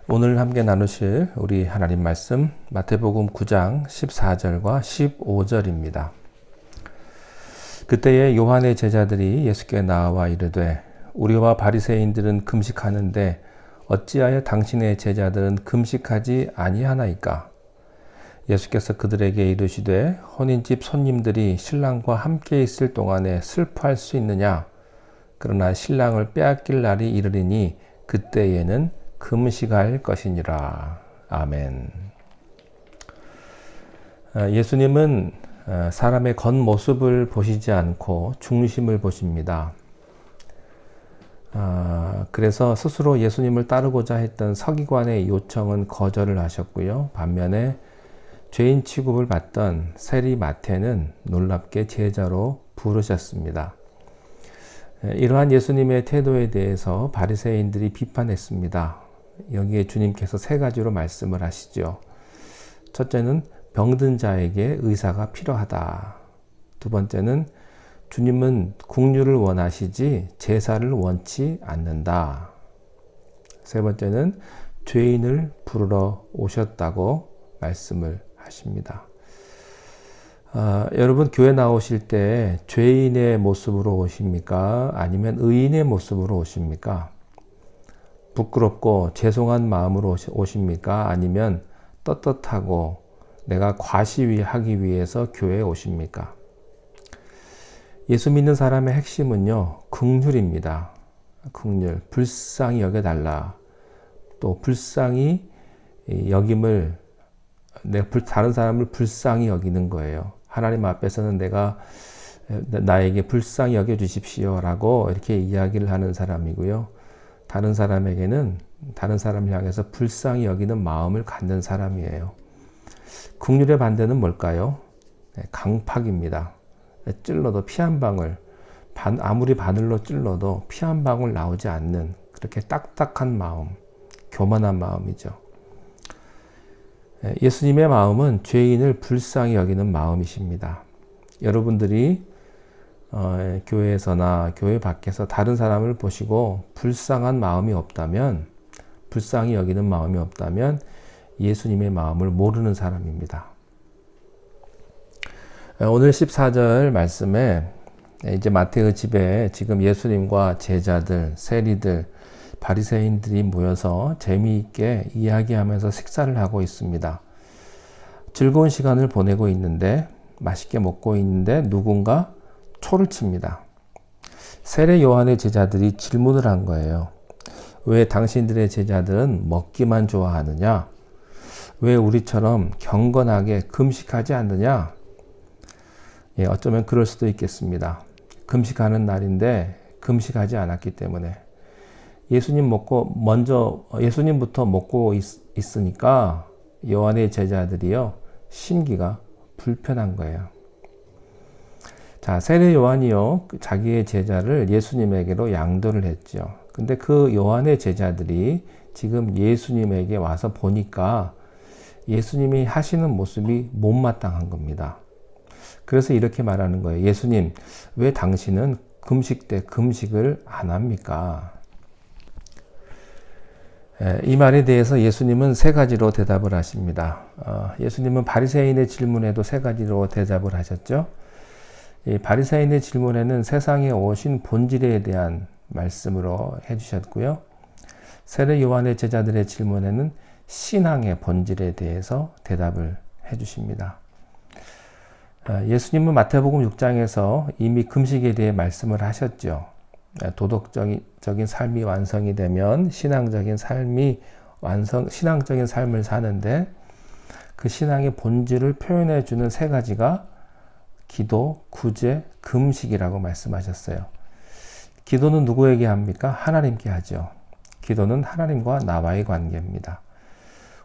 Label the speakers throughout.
Speaker 1: 오늘 함께 나누실 우리 하나님 말씀 마태복음 9장 14절과 15절입니다. 그때에 요한의 제자들이 예수께 나와 이르되 우리와 바리새인들은 금식하는데 어찌하여 당신의 제자들은 금식하지 아니하나이까? 예수께서 그들에게 이르시되 혼인집 손님들이 신랑과 함께 있을 동안에 슬퍼할 수 있느냐? 그러나 신랑을 빼앗길 날이 이르리니 그때에는 금식할 것이니라. 아멘. 예수님은 사람의 겉모습을 보시지 않고 중심을 보십니다. 그래서 스스로 예수님을 따르고자 했던 서기관의 요청은 거절을 하셨고요. 반면에 죄인 취급을 받던 세리 마태는 놀랍게 제자로 부르셨습니다. 이러한 예수님의 태도에 대해서 바리새인들이 비판했습니다. 여기에 주님께서 세 가지로 말씀을 하시죠. 첫째는 병든 자에게 의사가 필요하다. 두 번째는 주님은 긍휼을 원하시지 제사를 원치 않는다. 세 번째는 죄인을 부르러 오셨다고 말씀을 하십니다. 여러분 교회 나오실 때 죄인의 모습으로 오십니까? 아니면 의인의 모습으로 오십니까? 부끄럽고 죄송한 마음으로 오십니까? 아니면 떳떳하고 내가 과시하기 위해서 교회에 오십니까? 예수 믿는 사람의 핵심은요, 긍휼입니다. 긍휼, 불쌍히 여겨달라. 또 불쌍히 여김을, 다른 사람을 불쌍히 여기는 거예요. 하나님 앞에서는 나에게 불쌍히 여겨주십시오 라고 이렇게 이야기를 하는 사람이고요. 다른 사람에게는 다른 사람을 향해서 불쌍히 여기는 마음을 갖는 사람이에요. 긍휼의 반대는 뭘까요? 강팍입니다. 찔러도 피 한 방울, 아무리 바늘로 찔러도 피 한 방울 나오지 않는 그렇게 딱딱한 마음, 교만한 마음이죠. 예수님의 마음은 죄인을 불쌍히 여기는 마음이십니다. 여러분들이 교회에서나 교회 밖에서 다른 사람을 보시고 불쌍히 여기는 마음이 없다면 예수님의 마음을 모르는 사람입니다. 오늘 14절 말씀에 이제 마태의 집에 지금 예수님과 제자들, 세리들, 바리새인들이 모여서 재미있게 이야기하면서 식사를 하고 있습니다. 즐거운 시간을 보내고 있는데 맛있게 먹고 있는데 누군가 초를 칩니다. 세례 요한의 제자들이 질문을 한 거예요. 왜 당신들의 제자들은 먹기만 좋아하느냐? 왜 우리처럼 경건하게 금식하지 않느냐? 어쩌면 그럴 수도 있겠습니다. 금식하는 날인데 금식하지 않았기 때문에 예수님부터 먹고 있으니까 요한의 제자들이요, 심기가 불편한 거예요. 자, 세례 요한이요, 자기의 제자를 예수님에게로 양도를 했죠. 근데 그 요한의 제자들이 지금 예수님에게 와서 보니까 예수님이 하시는 모습이 못마땅한 겁니다. 그래서 이렇게 말하는 거예요. 예수님, 왜 당신은 금식 때 금식을 안 합니까? 이 말에 대해서 예수님은 세 가지로 대답을 하십니다. 예수님은 바리새인의 질문에도 세 가지로 대답을 하셨죠. 이 바리새인의 질문에는 세상에 오신 본질에 대한 말씀으로 해주셨고요. 세례 요한의 제자들의 질문에는 신앙의 본질에 대해서 대답을 해주십니다. 예수님은 마태복음 6장에서 이미 금식에 대해 말씀을 하셨죠. 도덕적인 삶이 완성이 되면 신앙적인 삶을 사는데 그 신앙의 본질을 표현해 주는 세 가지가 기도, 구제, 금식이라고 말씀하셨어요. 기도는 누구에게 합니까? 하나님께 하죠. 기도는 하나님과 나와의 관계입니다.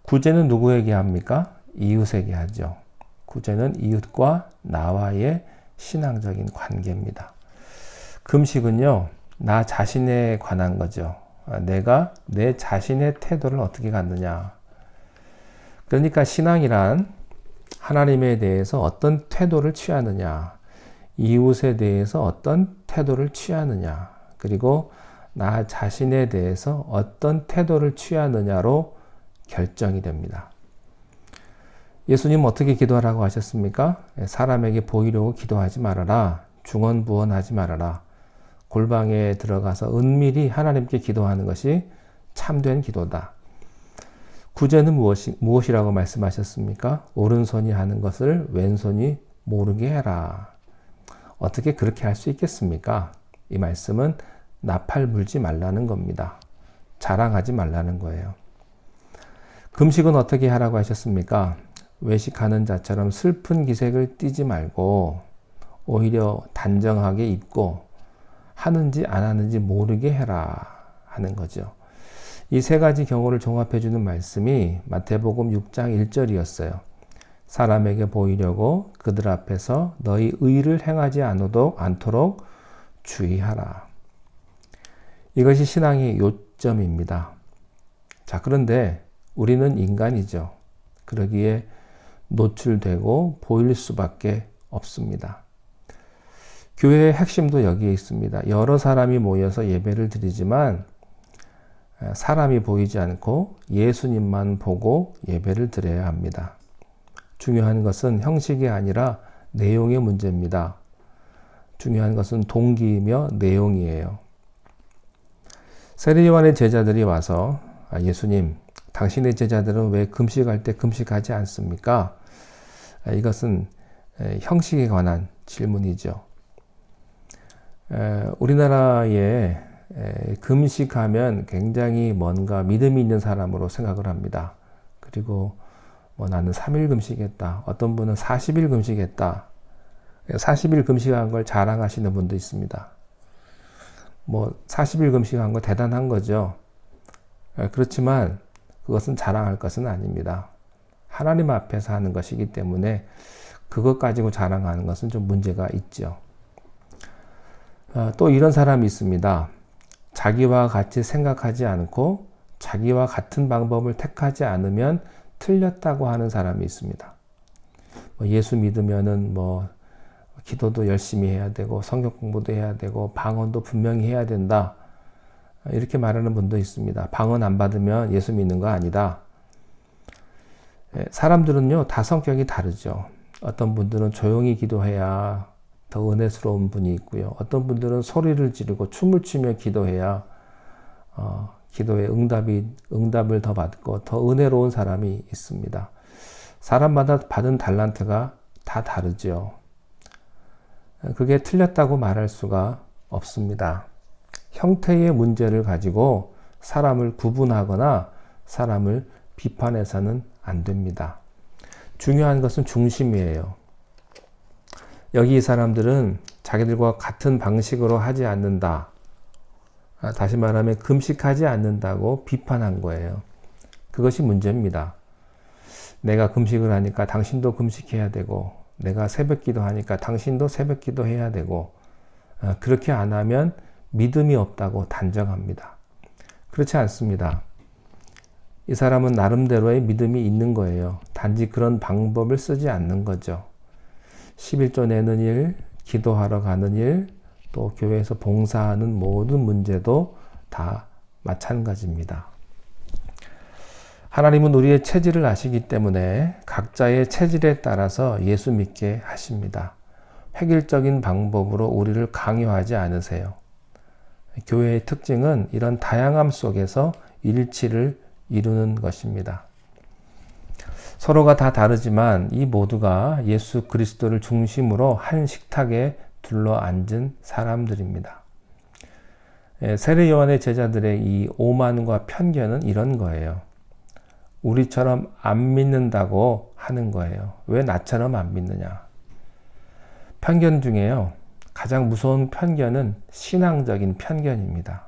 Speaker 1: 구제는 누구에게 합니까? 이웃에게 하죠. 구제는 이웃과 나와의 신앙적인 관계입니다. 금식은요, 나 자신에 관한 거죠. 내가 내 자신의 태도를 어떻게 갖느냐. 그러니까 신앙이란 하나님에 대해서 어떤 태도를 취하느냐, 이웃에 대해서 어떤 태도를 취하느냐, 그리고 나 자신에 대해서 어떤 태도를 취하느냐로 결정이 됩니다. 예수님 어떻게 기도하라고 하셨습니까? 사람에게 보이려고 기도하지 말아라. 중언부언하지 말아라. 골방에 들어가서 은밀히 하나님께 기도하는 것이 참된 기도다. 구제는 무엇이라고 말씀하셨습니까? 오른손이 하는 것을 왼손이 모르게 해라. 어떻게 그렇게 할 수 있겠습니까? 이 말씀은 나팔 불지 말라는 겁니다. 자랑하지 말라는 거예요. 금식은 어떻게 하라고 하셨습니까? 외식하는 자처럼 슬픈 기색을 띠지 말고 오히려 단정하게 입고 하는지 안 하는지 모르게 해라 하는 거죠. 이 세 가지 경우를 종합해 주는 말씀이 마태복음 6장 1절이었어요. 사람에게 보이려고 그들 앞에서 너희 의를 행하지 않도록 주의하라. 이것이 신앙의 요점입니다. 자, 그런데 우리는 인간이죠. 그러기에 노출되고 보일 수밖에 없습니다. 교회의 핵심도 여기에 있습니다. 여러 사람이 모여서 예배를 드리지만 사람이 보이지 않고 예수님만 보고 예배를 드려야 합니다. 중요한 것은 형식이 아니라 내용의 문제입니다. 중요한 것은 동기이며 내용이에요. 세례 요한의 제자들이 와서 예수님, 당신의 제자들은 왜 금식할 때 금식하지 않습니까? 이것은 형식에 관한 질문이죠. 우리나라에 금식하면 굉장히 뭔가 믿음이 있는 사람으로 생각을 합니다. 그리고 나는 3일 금식했다. 어떤 분은 40일 금식했다. 40일 금식한 걸 자랑하시는 분도 있습니다. 40일 금식한 거 대단한 거죠. 그렇지만 그것은 자랑할 것은 아닙니다. 하나님 앞에서 하는 것이기 때문에 그것 가지고 자랑하는 것은 좀 문제가 있죠. 또 이런 사람이 있습니다. 자기와 같이 생각하지 않고 자기와 같은 방법을 택하지 않으면 틀렸다고 하는 사람이 있습니다. 예수 믿으면은 기도도 열심히 해야 되고 성경 공부도 해야 되고 방언도 분명히 해야 된다. 이렇게 말하는 분도 있습니다. 방언 안 받으면 예수 믿는 거 아니다. 사람들은요, 다 성격이 다르죠. 어떤 분들은 조용히 기도해야 더 은혜스러운 분이 있고요. 어떤 분들은 소리를 지르고 춤을 추며 기도해야 기도의 응답을 더 받고 더 은혜로운 사람이 있습니다. 사람마다 받은 달란트가 다 다르죠. 그게 틀렸다고 말할 수가 없습니다. 형태의 문제를 가지고 사람을 구분하거나 사람을 비판해서는 안 됩니다. 중요한 것은 중심이에요. 여기 이 사람들은 자기들과 같은 방식으로 하지 않는다. 다시 말하면 금식하지 않는다고 비판한 거예요. 그것이 문제입니다. 내가 금식을 하니까 당신도 금식해야 되고, 내가 새벽기도 하니까 당신도 새벽기도 해야 되고, 그렇게 안 하면 믿음이 없다고 단정합니다. 그렇지 않습니다. 이 사람은 나름대로의 믿음이 있는 거예요. 단지 그런 방법을 쓰지 않는 거죠. 11조 내는 일, 기도하러 가는 일, 또 교회에서 봉사하는 모든 문제도 다 마찬가지입니다. 하나님은 우리의 체질을 아시기 때문에 각자의 체질에 따라서 예수 믿게 하십니다. 획일적인 방법으로 우리를 강요하지 않으세요. 교회의 특징은 이런 다양함 속에서 일치를 이루는 것입니다. 서로가 다 다르지만 이 모두가 예수 그리스도를 중심으로 한 식탁에 둘러앉은 사람들입니다. 세례 요한의 제자들의 이 오만과 편견은 이런 거예요. 우리처럼 안 믿는다고 하는 거예요. 왜 나처럼 안 믿느냐? 편견 중에요, 가장 무서운 편견은 신앙적인 편견입니다.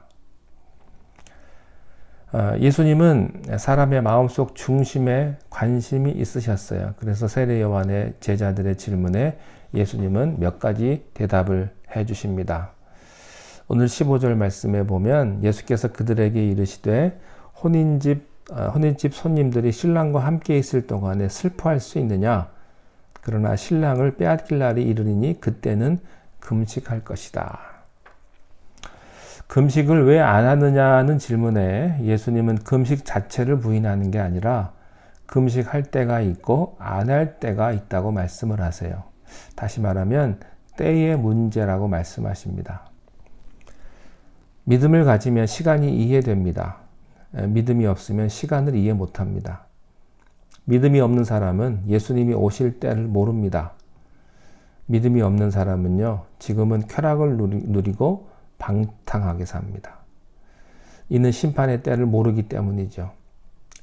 Speaker 1: 예수님은 사람의 마음속 중심에 관심이 있으셨어요. 그래서 세례 요한의 제자들의 질문에 예수님은 몇 가지 대답을 해 주십니다. 오늘 15절 말씀에 보면 예수께서 그들에게 이르시되 혼인집 손님들이 신랑과 함께 있을 동안에 슬퍼할 수 있느냐? 그러나 신랑을 빼앗길 날이 이르리니 그때는 금식할 것이다. 금식을 왜 안 하느냐는 질문에 예수님은 금식 자체를 부인하는 게 아니라 금식할 때가 있고 안 할 때가 있다고 말씀을 하세요. 다시 말하면 때의 문제라고 말씀하십니다. 믿음을 가지면 시간이 이해됩니다. 믿음이 없으면 시간을 이해 못합니다. 믿음이 없는 사람은 예수님이 오실 때를 모릅니다. 믿음이 없는 사람은요, 지금은 쾌락을 누리고 방탕하게 삽니다. 이는 심판의 때를 모르기 때문이죠.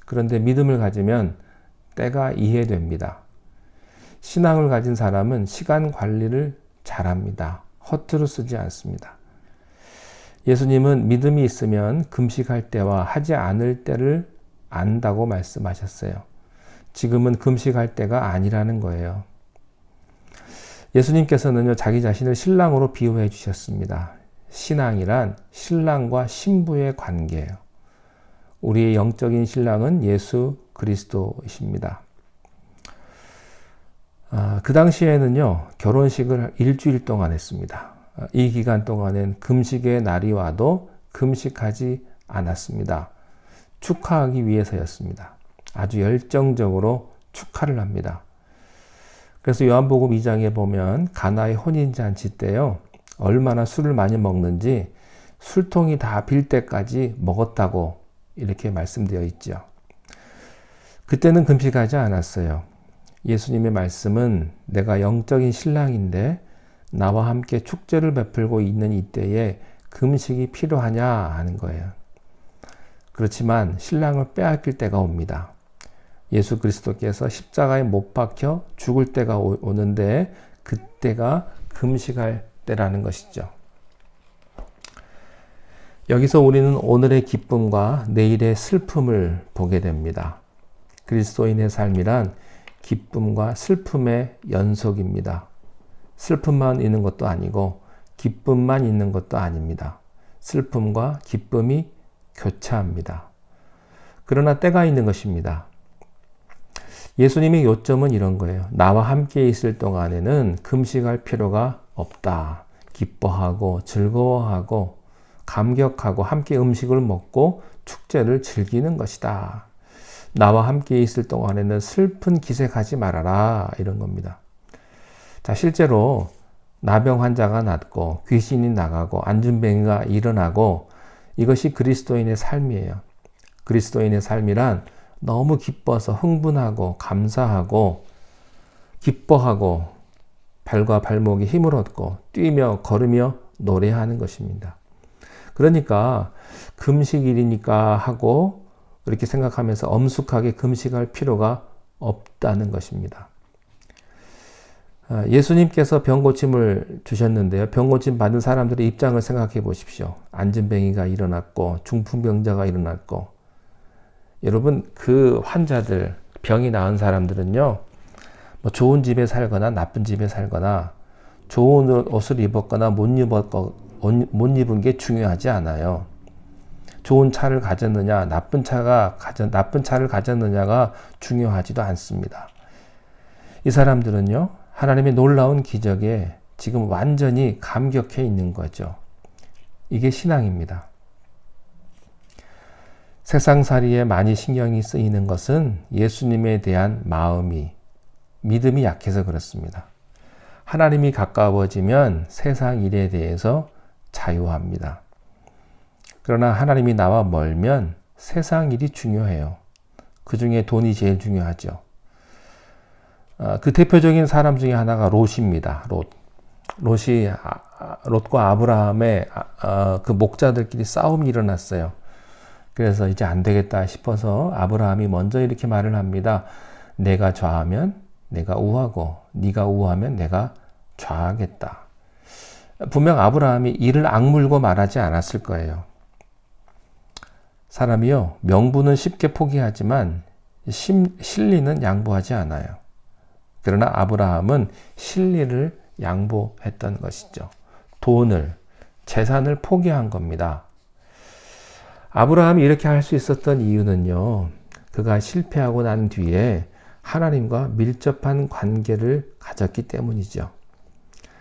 Speaker 1: 그런데 믿음을 가지면 때가 이해됩니다. 신앙을 가진 사람은 시간 관리를 잘합니다. 허투루 쓰지 않습니다. 예수님은 믿음이 있으면 금식할 때와 하지 않을 때를 안다고 말씀하셨어요. 지금은 금식할 때가 아니라는 거예요. 예수님께서는요, 자기 자신을 신랑으로 비유해 주셨습니다. 신앙이란 신랑과 신부의 관계예요. 우리의 영적인 신랑은 예수 그리스도이십니다. 그 당시에는요, 결혼식을 일주일 동안 했습니다. 이 기간 동안엔 금식의 날이 와도 금식하지 않았습니다. 축하하기 위해서였습니다. 아주 열정적으로 축하를 합니다. 그래서 요한복음 2장에 보면 가나의 혼인잔치 때요, 얼마나 술을 많이 먹는지 술통이 다 빌 때까지 먹었다고 이렇게 말씀되어 있죠. 그때는 금식하지 않았어요. 예수님의 말씀은 내가 영적인 신랑인데 나와 함께 축제를 베풀고 있는 이때에 금식이 필요하냐 하는 거예요. 그렇지만 신랑을 빼앗길 때가 옵니다. 예수 그리스도께서 십자가에 못 박혀 죽을 때가 오는데 그때가 금식할 때라는 것이죠. 여기서 우리는 오늘의 기쁨과 내일의 슬픔을 보게 됩니다. 그리스도인의 삶이란 기쁨과 슬픔의 연속입니다. 슬픔만 있는 것도 아니고 기쁨만 있는 것도 아닙니다. 슬픔과 기쁨이 교차합니다. 그러나 때가 있는 것입니다. 예수님의 요점은 이런 거예요. 나와 함께 있을 동안에는 금식할 필요가 없다. 기뻐하고 즐거워하고 감격하고 함께 음식을 먹고 축제를 즐기는 것이다. 나와 함께 있을 동안에는 슬픈 기색하지 말아라. 이런 겁니다. 자, 실제로 나병 환자가 낫고 귀신이 나가고 안진뱅이가 일어나고 이것이 그리스도인의 삶이에요. 그리스도인의 삶이란 너무 기뻐서 흥분하고 감사하고 기뻐하고 발과 발목에 힘을 얻고 뛰며 걸으며 노래하는 것입니다. 그러니까 금식일이니까 하고 이렇게 생각하면서 엄숙하게 금식할 필요가 없다는 것입니다. 예수님께서 병고침을 주셨는데요. 병고침 받은 사람들의 입장을 생각해 보십시오. 안진뱅이가 일어났고 중풍병자가 일어났고 여러분 그 환자들 병이 나은 사람들은요. 뭐 좋은 집에 살거나 나쁜 집에 살거나 좋은 옷을 입었거나 못 입은 게 중요하지 않아요. 좋은 차를 가졌느냐 나쁜 차를 가졌느냐가 중요하지도 않습니다. 이 사람들은요. 하나님의 놀라운 기적에 지금 완전히 감격해 있는 거죠. 이게 신앙입니다. 세상살이에 많이 신경이 쓰이는 것은 예수님에 대한 믿음이 약해서 그렇습니다. 하나님이 가까워지면 세상 일에 대해서 자유합니다. 그러나 하나님이 나와 멀면 세상 일이 중요해요. 그 중에 돈이 제일 중요하죠. 그 대표적인 사람 중에 하나가 롯입니다. 롯과 아브라함의 그 목자들끼리 싸움이 일어났어요. 그래서 이제 안 되겠다 싶어서 아브라함이 먼저 이렇게 말을 합니다. 내가 좌하면 내가 우하고 네가 우하면 내가 좌하겠다. 분명 아브라함이 이를 악물고 말하지 않았을 거예요. 사람이요, 명분은 쉽게 포기하지만 실리는 양보하지 않아요. 그러나 아브라함은 실리를 양보했던 것이죠. 돈을, 재산을 포기한 겁니다. 아브라함이 이렇게 할 수 있었던 이유는요, 그가 실패하고 난 뒤에 하나님과 밀접한 관계를 가졌기 때문이죠.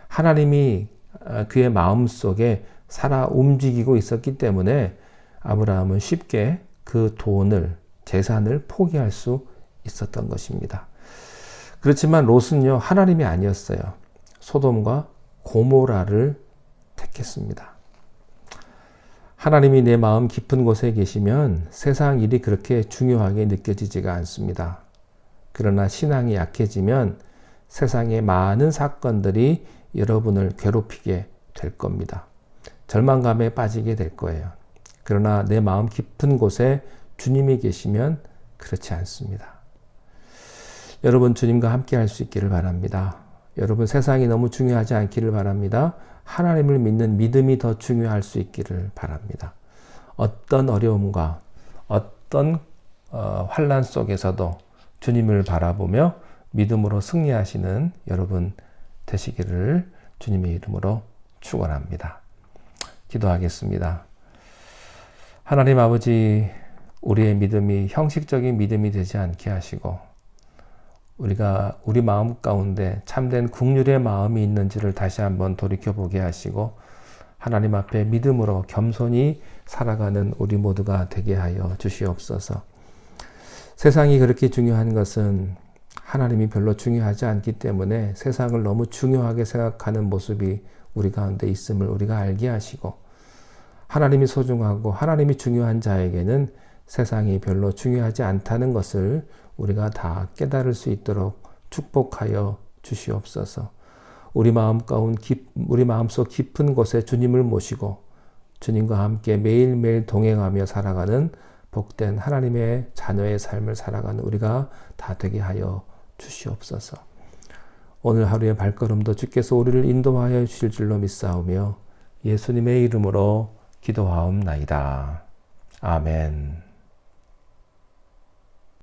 Speaker 1: 하나님이 그의 마음속에 살아 움직이고 있었기 때문에 아브라함은 쉽게 그 돈을, 재산을 포기할 수 있었던 것입니다. 그렇지만 롯은요, 하나님이 아니었어요. 소돔과 고모라를 택했습니다. 하나님이 내 마음 깊은 곳에 계시면 세상 일이 그렇게 중요하게 느껴지지가 않습니다. 그러나 신앙이 약해지면 세상의 많은 사건들이 여러분을 괴롭히게 될 겁니다. 절망감에 빠지게 될 거예요. 그러나 내 마음 깊은 곳에 주님이 계시면 그렇지 않습니다. 여러분 주님과 함께 할 수 있기를 바랍니다. 여러분 세상이 너무 중요하지 않기를 바랍니다. 하나님을 믿는 믿음이 더 중요할 수 있기를 바랍니다. 어떤 어려움과 어떤 환난 속에서도 주님을 바라보며 믿음으로 승리하시는 여러분 되시기를 주님의 이름으로 축원합니다. 기도하겠습니다. 하나님 아버지, 우리의 믿음이 형식적인 믿음이 되지 않게 하시고 우리가 우리 마음 가운데 참된 긍휼의 마음이 있는지를 다시 한번 돌이켜보게 하시고 하나님 앞에 믿음으로 겸손히 살아가는 우리 모두가 되게 하여 주시옵소서. 세상이 그렇게 중요한 것은 하나님이 별로 중요하지 않기 때문에 세상을 너무 중요하게 생각하는 모습이 우리 가운데 있음을 우리가 알게 하시고 하나님이 소중하고 하나님이 중요한 자에게는 세상이 별로 중요하지 않다는 것을 우리가 다 깨달을 수 있도록 축복하여 주시옵소서. 우리 마음속 깊은 곳에 주님을 모시고 주님과 함께 매일매일 동행하며 살아가는 복된 하나님의 자녀의 삶을 살아가는 우리가 다 되게 하여 주시옵소서. 오늘 하루의 발걸음도 주께서 우리를 인도하여 주실 줄로 믿사오며 예수님의 이름으로 기도하옵나이다. 아멘.